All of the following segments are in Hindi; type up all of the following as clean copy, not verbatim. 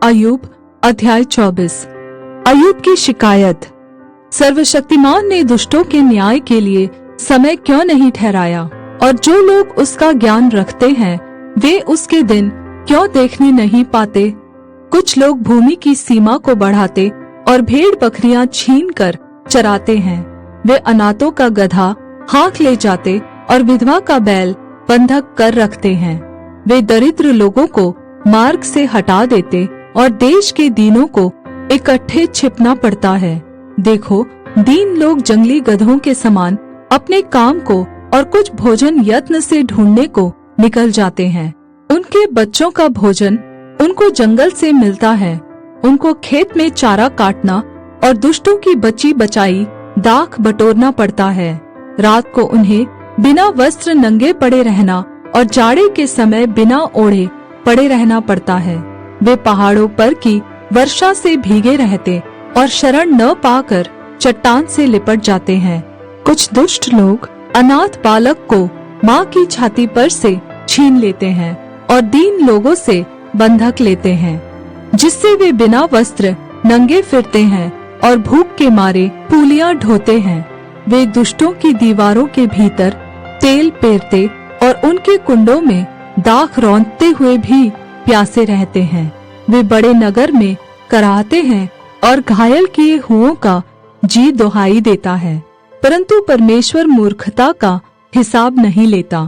अय्यूब अध्याय 24। अय्यूब की शिकायत। सर्वशक्तिमान ने दुष्टों के न्याय के लिए समय क्यों नहीं ठहराया, और जो लोग उसका ज्ञान रखते हैं वे उसके दिन क्यों देखने नहीं पाते। कुछ लोग भूमि की सीमा को बढ़ाते और भेड़ बकरियां छीन कर चराते हैं। वे अनाथों का गधा हाँक ले जाते और विधवा का बैल बंधक कर रखते हैं। वे दरिद्र लोगों को मार्ग से हटा देते और देश के दीनों को इकट्ठे छिपना पड़ता है। देखो, दीन लोग जंगली गधों के समान अपने काम को और कुछ भोजन यत्न से ढूंढने को निकल जाते हैं। उनके बच्चों का भोजन उनको जंगल से मिलता है। उनको खेत में चारा काटना और दुष्टों की बची बचाई दाख बटोरना पड़ता है। रात को उन्हें बिना वस्त्र नंगे पड़े रहना और जाड़े के समय बिना ओढ़े पड़े रहना पड़ता है। वे पहाड़ों पर की वर्षा से भीगे रहते और शरण न पाकर चट्टान से लिपट जाते हैं। कुछ दुष्ट लोग अनाथ बालक को माँ की छाती पर से छीन लेते हैं और दीन लोगों से बंधक लेते हैं, जिससे वे बिना वस्त्र नंगे फिरते हैं और भूख के मारे पूलियां ढोते हैं। वे दुष्टों की दीवारों के भीतर तेल पेरते और उनके कुंडों में दाख रौंदते हुए भी प्यासे रहते हैं। वे बड़े नगर में कराहते हैं और घायल किए हुओं का जी दुहाई देता है, परंतु परमेश्वर मूर्खता का हिसाब नहीं लेता।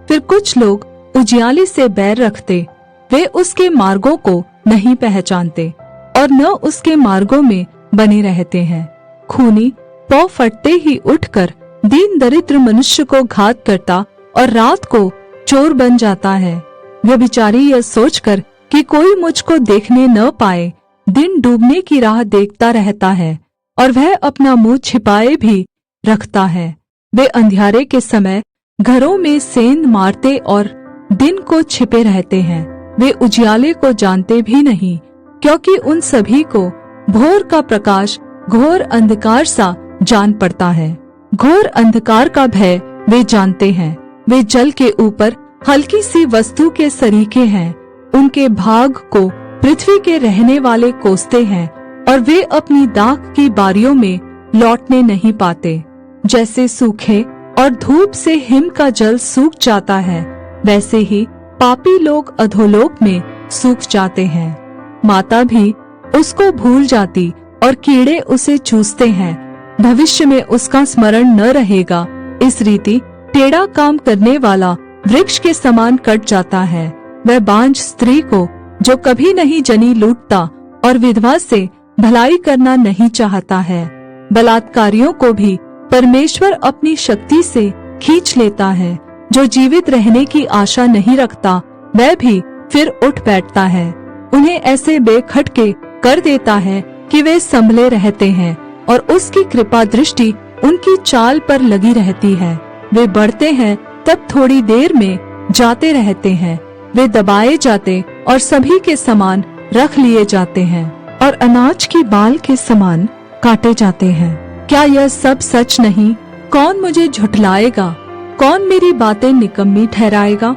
फिर कुछ लोग उजियाले से बैर रखते, वे उसके मार्गों को नहीं पहचानते और न उसके मार्गों में बने रहते हैं। खूनी पौ फटते ही उठकर दीन दरिद्र मनुष्य को घात करता और रात को चोर बन जाता है। व्यभिचारी यह सोचकर कि कोई मुझको देखने न पाए दिन डूबने की राह देखता रहता है और वह अपना मुंह छिपाए भी रखता है। वे अंधियारे के समय घरों में सेंध मारते और दिन को छिपे रहते हैं। वे उजियाले को जानते भी नहीं, क्योंकि उन सभी को भोर का प्रकाश घोर अंधकार सा जान पड़ता है। घोर अंधकार का भय वे जानते हैं। वे जल के ऊपर हल्की सी वस्तु के सरीखे हैं। उनके भाग को पृथ्वी के रहने वाले कोसते हैं और वे अपनी दाख की बारियों में लौटने नहीं पाते। जैसे सूखे और धूप से हिम का जल सूख जाता है, वैसे ही पापी लोग अधोलोक में सूख जाते हैं। माता भी उसको भूल जाती और कीड़े उसे चूसते हैं। भविष्य में उसका स्मरण न रहेगा। इस रीति टेढ़ा काम करने वाला वृक्ष के समान कट जाता है। वह बांझ स्त्री को जो कभी नहीं जनी लूटता और विधवा से भलाई करना नहीं चाहता है। बलात्कारियों को भी परमेश्वर अपनी शक्ति से खींच लेता है। जो जीवित रहने की आशा नहीं रखता वह भी फिर उठ बैठता है। उन्हें ऐसे बेखटके कर देता है कि वे संभले रहते हैं और उसकी कृपा दृष्टि उनकी चाल पर लगी रहती है। वे बढ़ते हैं तब थोड़ी देर में जाते रहते हैं। वे दबाए जाते और सभी के समान रख लिए जाते हैं और अनाज की बाल के समान काटे जाते हैं। क्या यह सब सच नहीं? कौन मुझे झुठलाएगा? कौन मेरी बातें निकम्मी ठहराएगा?